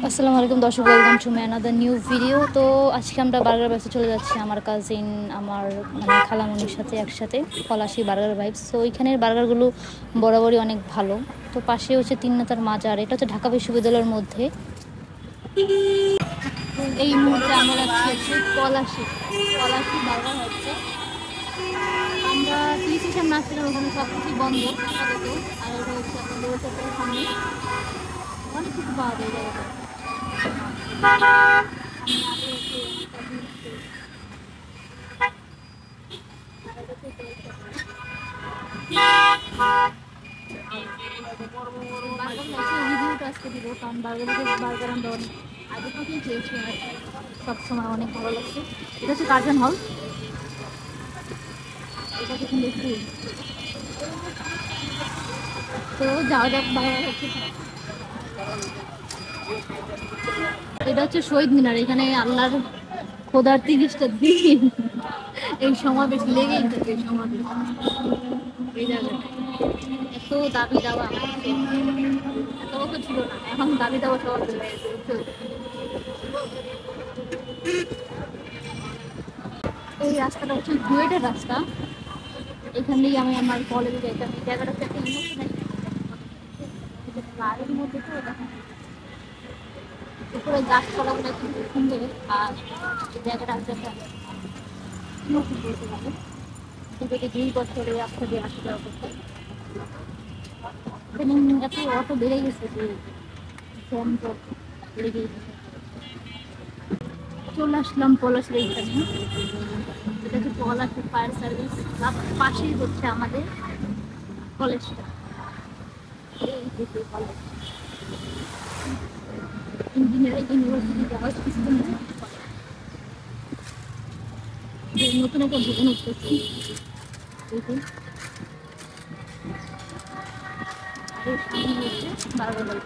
আসসালামু আলাইকুম দর্শক, welcome to my another new video. তো আজকে আমরা বার্গার ভাইবসে চলে যাচ্ছি আমার কাজিন, আমার খালামণির সাথে একসাথে পলাশী বার্গার ভাইবস। তো ওইখানের বার্গারগুলো বরাবরই অনেক ভালো। তো পাশে হচ্ছে তিননাতার মাজার, এটা হচ্ছে ঢাকা বিশ্ববিদ্যালয়ের মধ্যে। এই মুহূর্তে আমরা যাচ্ছি হচ্ছে পলাশী পলাশী বার্গার হচ্ছে। আমরা পুলিশ স্টেশন না ছিলাম, ওখানে সব কিছুই বন্ধ আপাতত। আর ওটা হচ্ছে আপনাদের সামনে অনেক কিছু পাওয়া যায় জায়গাটা। রিভিউটা আজকে দিব, কারণ বার্গার আমরা অনেক আগে থেকেই খেয়েছি আর সবসময় অনেক ভালো লাগছে। এটা হচ্ছে কার্জন হল, এটা দেখুন দেখছি। তো যাওয়া যাক বার্গার হচ্ছে। এটা হচ্ছে শহীদ মিনার, এখানে আল্লাহর খোদার 30টা দিন এই সমাবেশ লেগেই থাকে। সমাবেশ এই জায়গাটা এত দাবি দাওয়া এত বছর ছিল না, এখন দাবি দাওয়া সবার চলে গেছে। এই রাস্তাটা হচ্ছে ডুয়েটের রাস্তা, এখান দিয়ে আমি আমার কলেজে যাইতাম। এই জায়গাটা হচ্ছে একটা ইমোশনাল বাড়ির মধ্যে। তো দেখেন উপরে গাছপালাগুলো কিন্তু সুন্দর, আর এই জায়গাটা হচ্ছে একটা নতুন বলতে পারে। দুটোকে 2 বছরে আপনাকে আসা যাওয়া করতে এত অটো বেড়ে গেছে যে জ্যামজট লেগেই গেছে। চলে আসলাম পলাশের এইখানে, এটা হচ্ছে পলাশের ফায়ার সার্ভিস। তার পাশেই হচ্ছে আমাদের কলেজটা, এই যে কলেজ ইঞ্জিনিয়ারিং ইউনিভার্সিটি যাওয়ার নতুন একটা ভবন উঠতেছি। বার্গার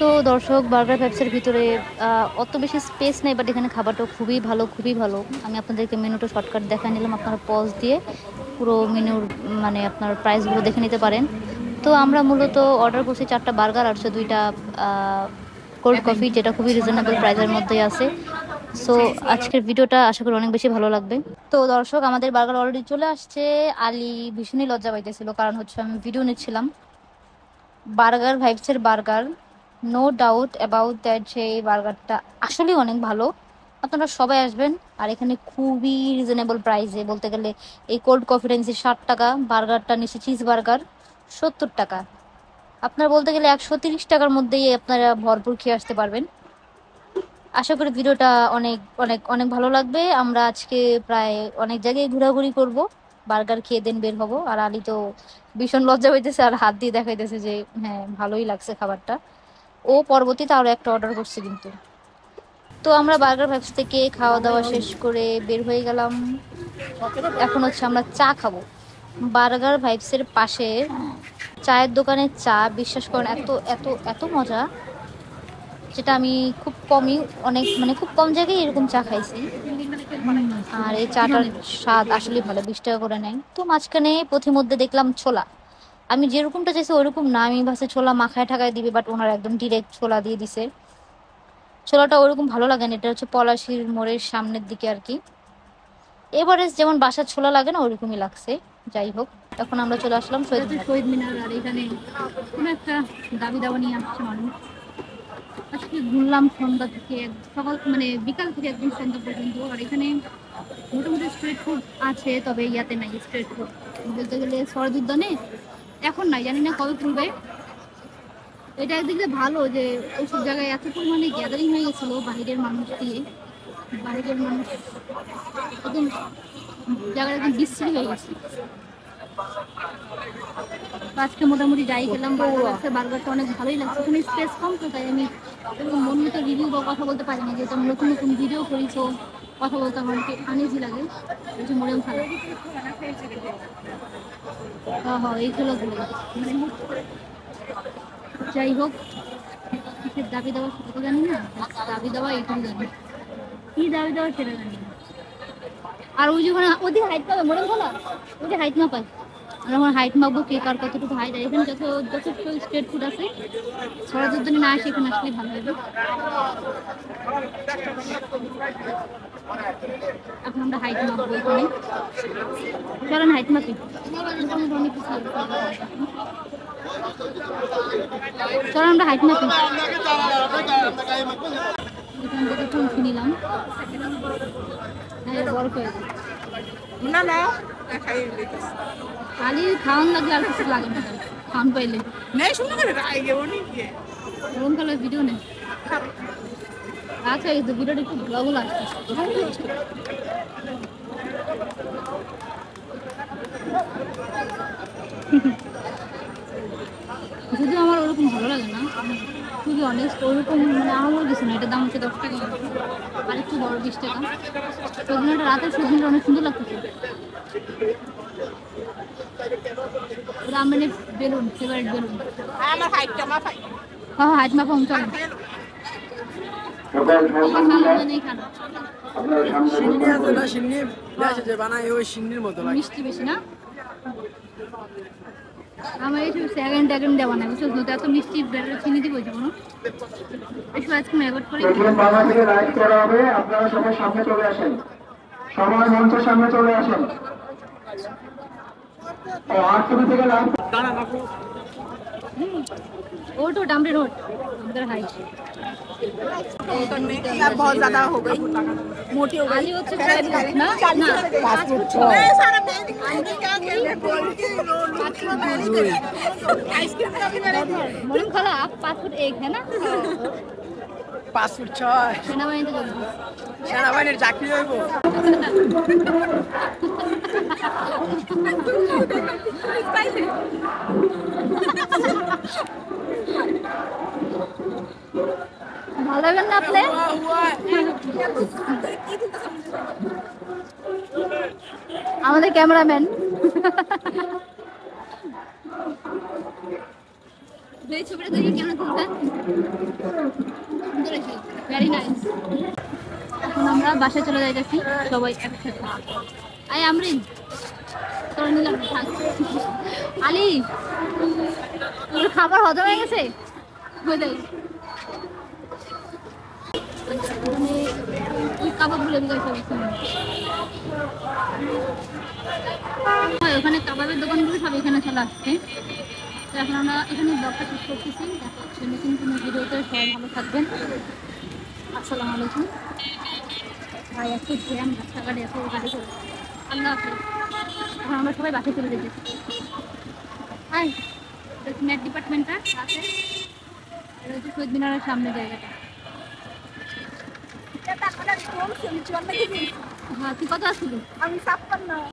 তো দর্শক, বার্গার ভাইবসের ভিতরে অত বেশি স্পেস নেই, বাট এখানে খাবারটাও খুবই ভালো, খুবই ভালো। আমি আপনাদেরকে মেনুটা শর্টকাট দেখা নিলাম, আপনারা পজ দিয়ে পুরো মেনুর আপনার প্রাইসগুলো দেখে নিতে পারেন। তো আমরা মূলত অর্ডার করছি 4টা বার্গার আর 2টা কোল্ড কফি, যেটা খুবই রিজনেবল প্রাইসের মধ্যেই আছে। সো আজকের ভিডিওটা আশা করি অনেক বেশি ভালো লাগবে। তো দর্শক, আমাদের বার্গার অলরেডি চলে আসছে। আলী ভীষণই লজ্জা পাইতেছিল, কারণ হচ্ছে আমি ভিডিও নিচ্ছিলাম। বার্গার ভাইবসের burger, no doubt about that, যে এই বার্গারটা আসলেই অনেক ভালো। আপনারা সবাই আসবেন, আর এখানে খুবই রিজনেবল প্রাইসে বলতে গেলে। এই কোল্ড কফিটা নিচ্ছে 60 টাকা, বার্গারটা নিচ্ছে চিজ বার্গার 70 টাকা। আপনারা বলতে গেলে 130 টাকার মধ্যেই আপনারা ভরপুর খেয়ে আসতে পারবেন। আশা করি ভিডিওটা অনেক অনেক অনেক ভালো লাগবে। আমরা আজকে প্রায় অনেক জায়গায় ঘোরাঘুরি করব, বার্গার খেয়ে দেন বের হবো। আর আলী তো ভীষণ লজ্জা হইতেছে আর হাত দিয়ে দেখাইতেছে যে হ্যাঁ ভালোই লাগছে খাবারটা। ও পরবর্তীতে আরো একটা অর্ডার করছে কিন্তু। তো আমরা বার্গার ভাইবস থেকে খাওয়া দাওয়া শেষ করে বের হয়ে গেলাম। এখন হচ্ছে আমরা চা খাবো। বার্গার ভাইবসের পাশে চায়ের দোকানের চা, বিশ্বাস করেন এত এত এত মজা, যেটা আমি খুব কমই খুব কম জায়গায় এরকম চা খাইছি। আর এই চাটার স্বাদ আসলে ভালো, 20 টাকা করে নেয়। তো মাঝখানে পথিমধ্যে দেখলাম ছোলা, আমি যেরকমটা চাইছি ওরকম না, আমি ভাবছি ছোলা মাখায় ঠাকায় দিবে, বাট ওনারা একদম ডিরেক্ট ছোলা দিয়ে দিছে। ছোলাটা ওরকম ভালো লাগে না, এটা হচ্ছে পলাশীর মোড়ের সামনের দিকে আর কি। এভারেস্ট যেমন বাসার ছোলা লাগে না, ওরকমই লাগছে। যাই হোক, এখন আমরা চলে আসলাম শহীদ মিনার। আর এখানে কোনো একটা দাবি দাবা নিয়ে আসছে মানুষ। আজকে ঘুরলাম সন্ধ্যা থেকে, সকাল বিকাল থেকে একদম সন্ধ্যা পর্যন্ত। আর এখানে মোটামুটি স্ট্রিট ফুড আছে, তবে ইয়াতে নাই স্ট্রিট ফুড বলতে গেলে। সরদ উদ্যানে এখন নাই, জানি না কবে খুলবে। এটা একদিকে ভালো যে ওইসব জায়গায় এত পরিমাণে গ্যাদারিং হয়ে গেছিলো বাইরের মানুষ দিয়ে, বাইরের মানুষ একদম জায়গাটা একদম বিশ্রী হয়ে গেছে। আজকে মোটামুটি যাই গেলাম, বার্গারটা অনেক ভালোই লাগছে। এখানে স্পেস কম, তো তাই আমি মন মতো রিভিউ বা কথা বলতে পারি না, যেহেতু আমি নতুন নতুন ভিডিও করি, তো কথা বলতে আমার একটু আনইজি লাগে। মনে ভালো হ্যাঁ হ্যাঁ এইগুলো যাই হোক, কিসের দাবি দেওয়া সেটা তো জানি না, দাবি দেওয়া এইটুকু জানি, কি দাবি দেওয়া সেটা জানি না। আর ওই যে ওদিকে হাইট পাবে মনে খোলা ওই যে হাইট না পায় আমরা আমার হাইট মাপবো কে কার কতটুকু হাইট আর এখানে যথেষ্ট স্ট্রিট ফুড আছে সবাই যদি না আসে এখানে আসলে ভালো হবে এখন আমরা হাইট মাপবো এখানে চলেন হাইট মাপি অনেক কিছু চলো আমরা হাইট মাপি এখান থেকে কুলফি নিলাম বড় করে না না খালি খাওয়ান লাগলে আর কিছু লাগে না খাওয়ান পাইলে নেই শুনে করে আইগে অনেক ওরকম কালার ভিডিও নেই আচ্ছা এই তো ভিডিওটা একটু ব্লগও লাগছে যদিও আমার ওরকম ভালো লাগে না খুবই অনেস্ট ওরকম মানে আমার কিছু না এটার দাম হচ্ছে 10 টাকা আর একটু বড় 20 টাকা সজনাটা রাতে সজনাটা অনেক সুন্দর লাগতেছে রামেনে বেলুন ফেভারিট বেলুন আমার হাইটটা মাপাই হ্যাঁ হাইট মাপা আমি চলো সিন্নি আছে না সিন্নি বেশি যে বানায় ওই সিন্নির মতো লাগে মিষ্টি বেশি না আমার এইসব সেকেন্ড দেওয়া না বুঝছো তো এত মিষ্টি চিনি দিব কোনো একটু আজকে অ্যাভয়েড করে বাবা থেকে লাইভ করা হবে আপনারা সবাই সামনে চলে আসেন সবাই মঞ্চের সামনে চলে আসেন ও আরটিভি থেকে লাইভ ओट डामरी रोड उधर हाइट बहुत ज्यादा हो गई मोटी हो गई आली होते ना ना सारा क्या खेलने बोल के आइसक्रीम का भी मेरे मोरम खाला आप 5 फुट 1 है ना 5 ফুট 6 সেনাবাহিনীতে যাবো সেনাবাহিনীর চাকরি হইব ভালো লাগেন না আপনি আমাদের ক্যামেরাম্যান এই ছবিটা দেখে কেমন তুলছেন সুন্দর আছে ভেরি নাইস এখন আমরা বাসায় চলে যাইতেছি সবাই একসাথে আই আমরিন তোর নিলাম থাক আলী তোর খাবার হজম হয়ে গেছে বুঝলি ওই কাবাবগুলো ওখানে কাবাবের দোকানগুলো সব এখানে চলে আসছে তো এখন আমরা এখানে ব্লগটা শেষ করতেছি দেখা হচ্ছে নতুন কোনো ভিডিওতে সবাই ভালো থাকবেন আসসালামু আলাইকুম ভাই এত জ্যাম রাস্তাঘাটে এত গাড়ি করে আল্লাহ হাফেজ এখন আমরা সবাই বাসায় চলে যেতেছি হাই নেট ডিপার্টমেন্টটা আছে এটা হচ্ছে শহীদ মিনারের সামনে জায়গাটা হ্যাঁ তুই কত আসছিলি আমি 56